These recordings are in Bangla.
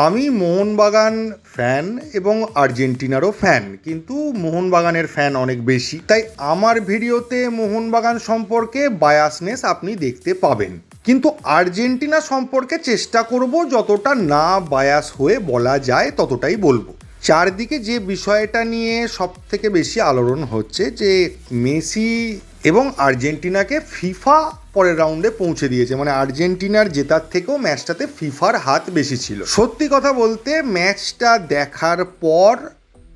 আমি মোহনবাগান ফ্যান এবং আর্জেন্টিনারও ফ্যান, কিন্তু মোহনবাগানের ফ্যান অনেক বেশি। তাই আমার ভিডিওতে মোহনবাগান সম্পর্কে বায়াসনেস আপনি দেখতে পাবেন, কিন্তু আর্জেন্টিনা সম্পর্কে চেষ্টা করব যতটা না বায়াস হয়ে বলা যায় ততটাই বলবো। চারদিকে যে বিষয়টা নিয়ে সব থেকে বেশি আলোড়ন হচ্ছে যে মেসি এবং আর্জেন্টিনাকে ফিফা পরের রাউন্ডে পৌঁছে দিয়েছে, মানে আর্জেন্টিনার জেতার থেকেও ম্যাচটাতে ফিফার হাত বেশি ছিল। সত্যি কথা বলতে ম্যাচটা দেখার পর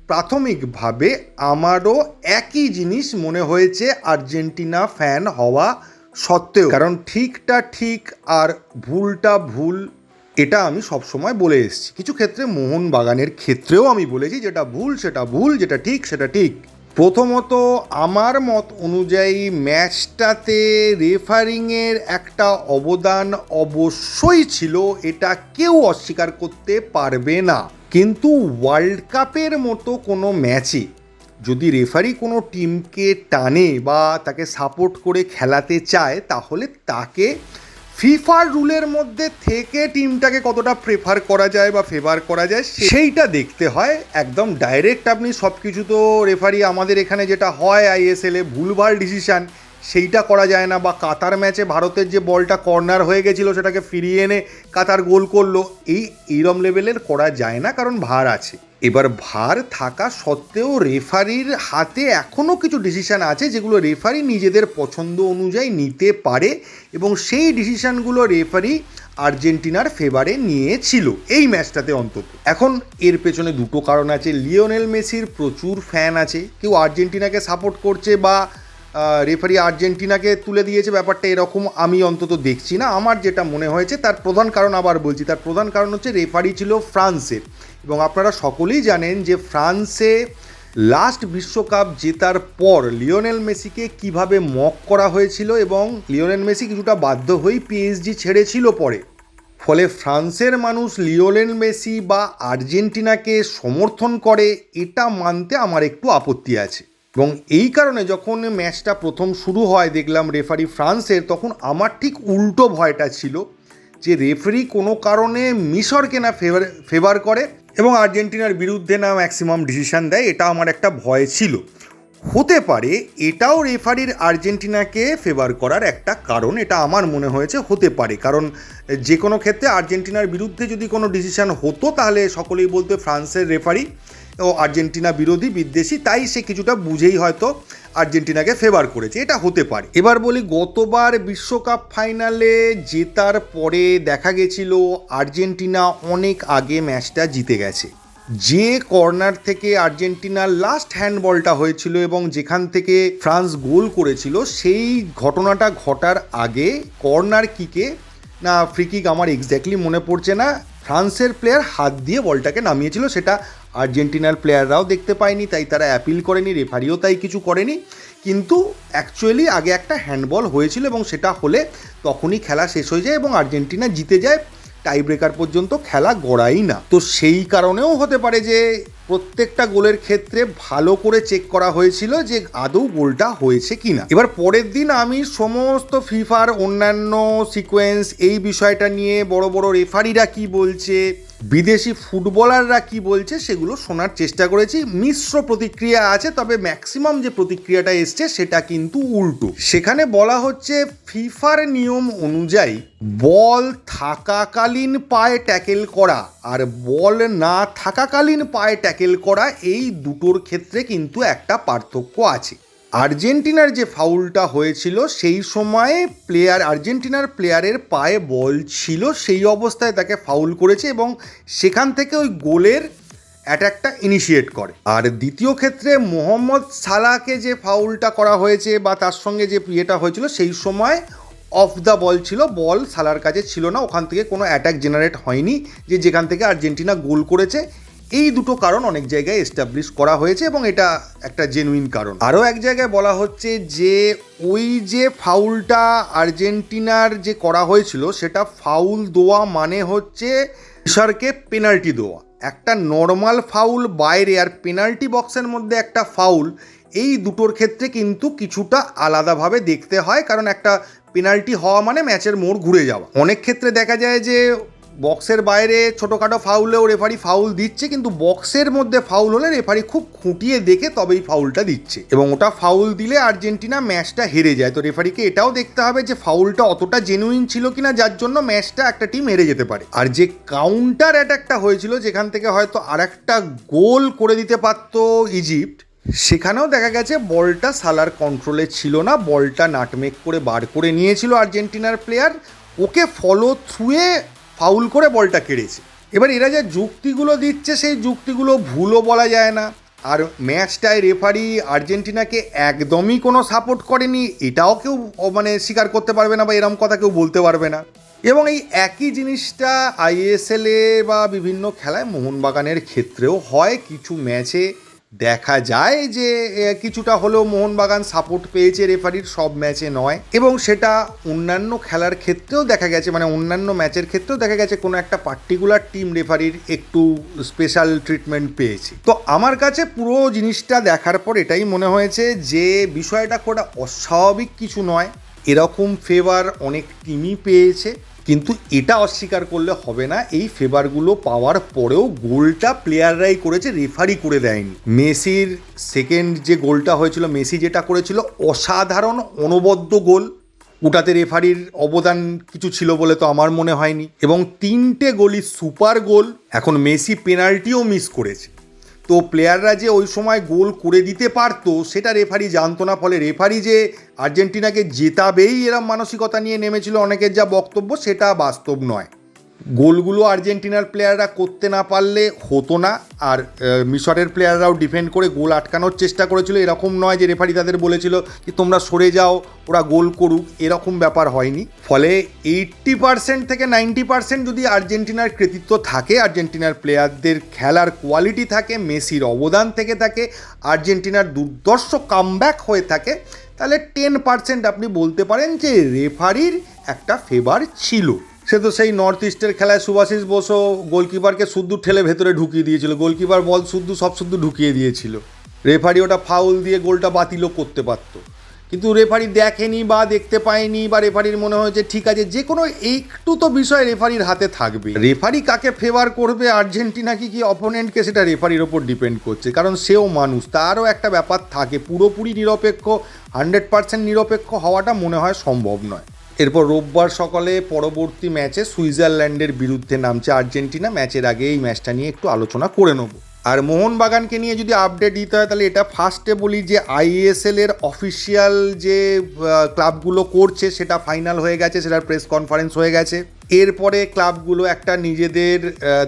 প্রাথমিকভাবে আমারও একই জিনিস মনে হয়েছে আর্জেন্টিনা ফ্যান হওয়া সত্ত্বেও, কারণ ঠিকটা ঠিক আর ভুলটা ভুল এটা আমি সবসময় বলে এসেছি। কিছু ক্ষেত্রে মোহনবাগানের ক্ষেত্রেও আমি বলেছি যেটা ভুল সেটা ভুল, যেটা ঠিক সেটা ঠিক। প্রথমত আমার মত অনুযায়ী ম্যাচটাতে রেফারিংয়ের একটা অবদান অবশ্যই ছিল, এটা কেউ অস্বীকার করতে পারবে না। কিন্তু ওয়ার্ল্ড কাপের মতো কোনো ম্যাচে যদি রেফারি কোনো টিমকে টানে বা তাকে সাপোর্ট করে খেলাতে চায়, তাহলে তাকে ফিফার রুলের মধ্যে থেকে টিমটাকে কতটা প্রেফার করা যায় বা ফেভার করা যায় সেইটা দেখতে হয়। একদম ডাইরেক্ট আপনি সব কিছু তো রেফারি আমাদের এখানে যেটা হয় আইএসএলে ভুলভাল ডিসিশান সেইটা করা যায় না, বা কাতার ম্যাচে ভারতের যে বলটা কর্নার হয়ে গেছিলো সেটাকে ফিরিয়ে এনে কাতার গোল করলো, এইরম লেভেলের করা যায় না, কারণ ভার আছে। এবার ভার থাকা সত্ত্বেও রেফারির হাতে এখনও কিছু ডিসিশান আছে যেগুলো রেফারি নিজেদের পছন্দ অনুযায়ী নিতে পারে, এবং সেই ডিসিশানগুলো রেফারি আর্জেন্টিনার ফেভারে নিয়েছিল এই ম্যাচটাতে অন্তত। এখন এর পেছনে দুটো কারণ আছে। লিওনেল মেসির প্রচুর ফ্যান আছে, কেউ আর্জেন্টিনাকে সাপোর্ট করছে বা রেফারি আর্জেন্টিনাকে তুলে দিয়েছে, ব্যাপারটা এরকম আমি অন্তত দেখছি না। আমার যেটা মনে হয়েছে তার প্রধান কারণ, আবার বলছি, তার প্রধান কারণ হচ্ছে রেফারি ছিল ফ্রান্সের, এবং আপনারা সকলেই জানেন যে ফ্রান্সে লাস্ট বিশ্বকাপ জেতার পর লিওনেল মেসিকে কিভাবে মক করা হয়েছিল, এবং লিওনেল মেসি কিছুটা বাধ্য হয়েই পিএসজি ছেড়েছিল পরে। ফলে ফ্রান্সের মানুষ লিওনেল মেসি বা আর্জেন্টিনাকে সমর্থন করে এটা মানতে আমার একটু আপত্তি আছে। এবং এই কারণে যখন ম্যাচটা প্রথম শুরু হয় দেখলাম রেফারি ফ্রান্সের, তখন আমার ঠিক উল্টো ভয়টা ছিল যে রেফারি কোনো কারণে মিশরকে না ফেভার করে এবং আর্জেন্টিনার বিরুদ্ধে না ম্যাক্সিমাম ডিসিশান দেয়, এটা আমার একটা ভয় ছিল। হতে পারে এটাও রেফারির আর্জেন্টিনাকে ফেভার করার একটা কারণ, এটা আমার মনে হয়েছে হতে পারে। কারণ যে কোনো ক্ষেত্রে আর্জেন্টিনার বিরুদ্ধে যদি কোনো ডিসিশান হতো তাহলে সকলেই বলতো ফ্রান্সের রেফারি ও আর্জেন্টিনা বিরোধী বিদ্বেষী, তাই সে কিছুটা বুঝেই হয়তো আর্জেন্টিনাকে ফেভার করেছে, এটা হতে পারে। এবার বলি, গতবার বিশ্বকাপ ফাইনালে জেতার পরে দেখা গেছিল আর্জেন্টিনা অনেক আগে ম্যাচটা জিতে গেছে। যে কর্নার থেকে আর্জেন্টিনার লাস্ট হ্যান্ডবলটা হয়েছিল এবং যেখান থেকে ফ্রান্স গোল করেছিল, সেই ঘটনাটা ঘটার আগে কর্নার কিকে না ফ্রি কিক আমার এক্স্যাক্টলি মনে পড়ছে না, ফ্রান্সের প্লেয়ার হাত দিয়ে বলটাকে নামিয়েছিল, সেটা আর্জেন্টিনার প্লেয়াররাও দেখতে পায়নি, তাই তারা অ্যাপিল করেনি, রেফারিও তাই কিছু করেনি। কিন্তু অ্যাকচুয়ালি আগে একটা হ্যান্ডবল হয়েছিল এবং সেটা হলে তখনই খেলা শেষ হয়ে যায় এবং আর্জেন্টিনা জিতে যায়, টাই ব্রেকার পর্যন্ত খেলা গড়াই না। তো সেই কারণেও হতে পারে যে প্রত্যেকটা গোলের ক্ষেত্রে ভালো করে চেক করা হয়েছিল যে আদৌ গোলটা হয়েছে কিনা। এবার পরের দিন আমি সমস্ত ফিফার অন্যান্য সিকোয়েন্স এই বিষয়টা নিয়ে বড় বড় রেফারিরা কি বলছে, বিদেশি ফুটবলাররা কি বলছে সেগুলো শোনার চেষ্টা করেছি। মিশ্র প্রতিক্রিয়া আছে, তবে ম্যাক্সিমাম যে প্রতিক্রিয়াটা এসছে সেটা কিন্তু উল্টো। সেখানে বলা হচ্ছে ফিফার নিয়ম অনুযায়ী বল থাকাকালীন পায়ে ট্যাকেল করা আর বল না থাকাকালীন পায়ে ট্যাকেল করা, এই দুটোর ক্ষেত্রে কিন্তু একটা পার্থক্য আছে। আর্জেন্টিনার যে ফাউলটা হয়েছিল সেই সময়ে আর্জেন্টিনার প্লেয়ারের পায়ে বল ছিল, সেই অবস্থায় তাকে ফাউল করেছে এবং সেখান থেকে ওই গোলের অ্যাটাকটা ইনিশিয়েট করে। আর দ্বিতীয় ক্ষেত্রে মোহাম্মদ সালাহকে যে ফাউলটা করা হয়েছে বা তার সঙ্গে যে ইয়েটা হয়েছিল, সেই সময় অফ দ্য বল ছিল, বল সালার কাছে ছিল না, ওখান থেকে কোনো অ্যাটাক জেনারেট হয়নি যে যেখান থেকে আর্জেন্টিনা গোল করেছে। এই দুটো কারণ অনেক জায়গায় এস্টাবলিশ করা হয়েছে এবং এটা একটা জেনুইন কারণ। আরও এক জায়গায় বলা হচ্ছে যে ওই যে ফাউলটা আর্জেন্টিনার যে করা হয়েছিল সেটা ফাউল দেওয়া মানে হচ্ছে মিশরকে পেনাল্টি দেওয়া। একটা নর্মাল ফাউল বাইরে আর পেনাল্টি বক্সের মধ্যে একটা ফাউল, এই দুটোর ক্ষেত্রে কিন্তু কিছুটা আলাদাভাবে দেখতে হয়, কারণ একটা পেনাল্টি হওয়া মানে ম্যাচের মোড় ঘুরে যাওয়া। অনেক ক্ষেত্রে দেখা যায় যে বক্সের বাইরে ছোটোখাটো ফাউলেও রেফারি ফাউল দিচ্ছে, কিন্তু বক্সের মধ্যে ফাউল হলে রেফারি খুব খুঁটিয়ে দেখে তবেই ফাউলটা দিচ্ছে, এবং ওটা ফাউল দিলে আর্জেন্টিনা ম্যাচটা হেরে যায়। তো রেফারিকে এটাও দেখতে হবে যে ফাউলটা অতটা জেনুইন ছিল কিনা যার জন্য ম্যাচটা একটা টিম হেরে যেতে পারে। আর যে কাউন্টার অ্যাটাকটা হয়েছিল যেখান থেকে হয়তো আর একটা গোল করে দিতে পারতো ইজিপ্ট, সেখানেও দেখা গেছে বলটা সালার কন্ট্রোলে ছিল না, বলটা নাটমেক করে বার করে নিয়েছিল আর্জেন্টিনার প্লেয়ার, ওকে ফলো থ্রুয়ে ফাউল করে বলটা কেড়েছে। এবার এরা যে যুক্তিগুলো দিচ্ছে সেই যুক্তিগুলো ভুলও বলা যায় না। আর ম্যাচটায় রেফারি আর্জেন্টিনাকে একদমই কোনো সাপোর্ট করেনি এটাও কেউ মানে স্বীকার করতে পারবে না, বা এরম কথা কেউ বলতে পারবে না। এবং এই একই জিনিসটা আইএসএলে বা বিভিন্ন খেলায় মোহনবাগানের ক্ষেত্রেও হয়। কিছু ম্যাচে দেখা যায় যে কিছুটা হলেও মোহনবাগান সাপোর্ট পেয়েছে রেফারির, সব ম্যাচে নয়। এবং সেটা অন্যান্য খেলার ক্ষেত্রেও দেখা গেছে, মানে অন্যান্য ম্যাচের ক্ষেত্রেও দেখা গেছে কোনো একটা পার্টিকুলার টিম রেফারির একটু স্পেশাল ট্রিটমেন্ট পেয়েছে। তো আমার কাছে পুরো জিনিসটা দেখার পর এটাই মনে হয়েছে যে বিষয়টা খুব অস্বাভাবিক কিছু নয়, এরকম ফেভার অনেক টিমই পেয়েছে। কিন্তু এটা অস্বীকার করলে হবে না, এই ফেভারগুলো পাওয়ার পরেও গোলটা প্লেয়াররাই করেছে, রেফারি করে দেয়নি। মেসির সেকেন্ড যে গোলটা হয়েছিল, মেসি যেটা করেছিল অসাধারণ অনবদ্য গোল, ওটাতে রেফারির অবদান কিছু ছিল বলে তো আমার মনে হয়নি। এবং 3টে গোলই সুপার গোল। এখন মেসি পেনাল্টিও মিস করেছে, তো প্লেয়াররা যে ওই সময় গোল করে দিতে পারতো সেটা রেফারি জানতো না, ফলে রেফারি যে আর্জেন্টিনাকে জেতাবেই এরম মানসিকতা নিয়ে নেমেছিল অনেকের যা বক্তব্য, সেটা বাস্তব নয়। গোলগুলো আর্জেন্টিনার প্লেয়াররা করতে না পারলে হতো না, আর মিশরের প্লেয়াররাও ডিফেন্ড করে গোল আটকানোর চেষ্টা করেছিল। এরকম নয় যে রেফারি তাদের বলেছিল যে তোমরা সরে যাও, ওরা গোল করুক, এরকম ব্যাপার হয়নি। ফলে 80% থেকে 90% যদি আর্জেন্টিনার কৃতিত্ব থাকে, আর্জেন্টিনার প্লেয়ারদের খেলার কোয়ালিটি থাকে, মেসির অবদান থেকে থাকে, আর্জেন্টিনার দুর্ধর্ষ কামব্যাক হয়ে থাকে, তাহলে 10% আপনি বলতে পারেন যে রেফারির একটা ফেভার ছিল। সে তো সেই নর্থ ইস্টের খেলায় সুভাশিস বসু গোলকিপারকে শুদ্ধ ঠেলে ভেতরে ঢুকিয়ে দিয়েছিল, গোলকিপার বল সব শুদ্ধ ঢুকিয়ে দিয়েছিল, রেফারি ওটা ফাউল দিয়ে গোলটা বাতিলও করতে পারতো, কিন্তু রেফারি দেখেনি বা দেখতে পায়নি, বা রেফারির মনে হয়েছে ঠিক আছে। যে কোনো একটু তো বিষয় রেফারির হাতে থাকবে। রেফারি কাকে ফেভার করবে, আর্জেন্টিনা কি অপোনেন্টকে, সেটা রেফারির ওপর ডিপেন্ড করছে, কারণ সেও মানুষ, তারও একটা ব্যাপার থাকে। পুরোপুরি নিরপেক্ষ 100% নিরপেক্ষ হওয়াটা মনে হয় সম্ভব নয়। এরপর রোববার সকালে পরবর্তী ম্যাচে সুইজারল্যান্ডের বিরুদ্ধে নামছে আর্জেন্টিনা। ম্যাচের আগে এই ম্যাচটা নিয়ে একটু আলোচনা করে নেব। আর মোহনবাগানকে নিয়ে যদি আপডেট দিতে হয় তাহলে এটা ফার্স্টে বলি যে আইএসএলের অফিসিয়াল যে ক্লাবগুলো করছে সেটা ফাইনাল হয়ে গেছে, সেটার প্রেস কনফারেন্স হয়ে গেছে। এরপরে ক্লাবগুলো একটা নিজেদের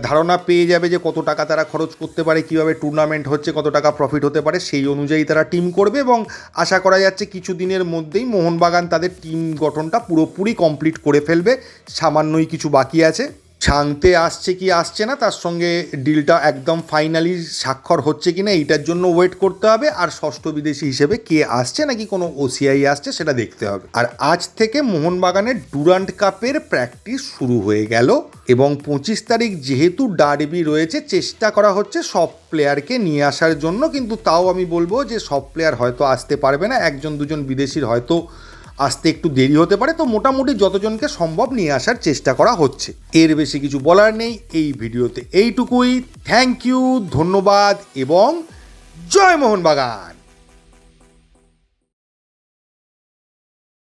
ধারণা পেয়ে যাবে যে কত টাকা তারা খরচ করতে পারে, কীভাবে টুর্নামেন্ট হচ্ছে, কত টাকা প্রফিট হতে পারে, সেই অনুযায়ী তারা টিম করবে। এবং আশা করা যাচ্ছে কিছু দিনের মধ্যেই মোহনবাগান তাদের টিম গঠনটা পুরোপুরি কমপ্লিট করে ফেলবে, সামান্যই কিছু বাকি আছে। ছাংতে আসছে কি আসছে না, তার সঙ্গে ডিলটা একদম ফাইনালি স্বাক্ষর হচ্ছে কি না এইটার জন্য ওয়েট করতে হবে। আর ষষ্ঠ বিদেশি হিসেবে কে আসছে নাকি কোনো ওসিআই আসছে সেটা দেখতে হবে। আর আজ থেকে মোহনবাগানের ডুরান্ট কাপের প্র্যাকটিস শুরু হয়ে গেল, এবং 25 তারিখ যেহেতু ডার্বি রয়েছে, চেষ্টা করা হচ্ছে সব প্লেয়ারকে নিয়ে আসার জন্য। কিন্তু তাও আমি বলবো যে সব প্লেয়ার হয়তো আসতে পারবে না, 1-2জন বিদেশির হয়তো আসতে একটু দেরি হতে পারে। তো মোটামুটি যতজনকে সম্ভব নিয়ে আসার চেষ্টা করা হচ্ছে, এর বেশি কিছু বলার নেই এই ভিডিওতে। এইটুকুই। থ্যাংক ইউ, ধন্যবাদ এবং জয় মোহনবাগান।